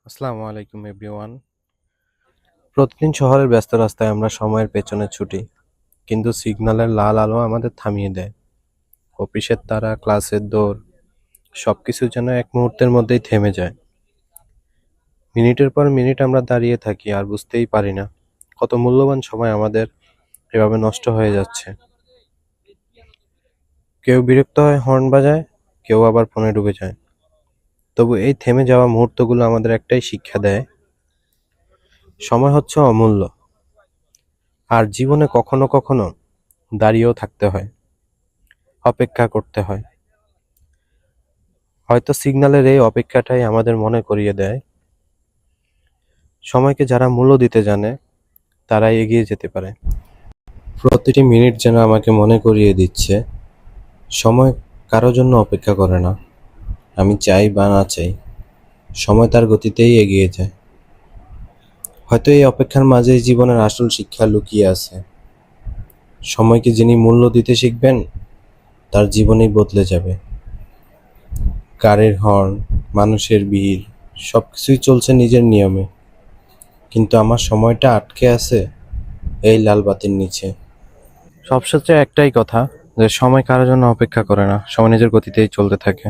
আসসালামু আলাইকুম এভরিওয়ান। প্রতিদিন শহরের ব্যস্ত রাস্তায় আমরা সময়ের পেছনে ছুটি, কিন্তু সিগন্যালের লাল আলো আমাদের থামিয়ে দেয়। অফিসের তাড়া, ক্লাসের দৌড়, সবকিছু যেন এক মুহূর্তের মধ্যেই থেমে যায়। মিনিটের পর মিনিট আমরা দাঁড়িয়ে থাকি আর বুঝতেই পারি না কত মূল্যবান সময় আমাদের এভাবে নষ্ট হয়ে যাচ্ছে। কেউ বিরক্ত হয়, হর্ন বাজায়, কেউ আবার ফোনে ডুবে যায়। তবু এই থেমে যাওয়া মুহূর্তগুলো আমাদের একটাই শিক্ষা দেয়: সময় হচ্ছে অমূল্য, আর জীবনে কখনো কখনো দাঁড়িয়েও থাকতে হয়, অপেক্ষা করতে হয়। হয়তো সিগন্যালের এই অপেক্ষাটাই আমাদের মনে করিয়ে দেয়, সময়কে যারা মূল্য দিতে জানে তারাই এগিয়ে যেতে পারে। প্রতিটি মিনিট যেন আমাকে মনে করিয়ে দিচ্ছে, সময় কারো জন্য অপেক্ষা করে না। আমি চাই বা না চাই, সময় তার গতিতেই এগিয়ে যায়। হয়তো এই অপেক্ষার মাঝেই জীবনের আসল শিক্ষা লুকিয়ে আছে। সময়কে যিনি মূল্য দিতে শিখবেন, তার জীবনই বদলে যাবে। গাড়ির হর্ন, মানুষের ভিড়, সবকিছুই চলছে নিজের নিয়মে, কিন্তু আমার সময়টা আটকে আছে এই লাল বাতির নিচে। সবশেষে একটাই কথা, যে সময় কারোর জন্য অপেক্ষা করে না, সময় নিজের গতিতেই চলতে থাকে।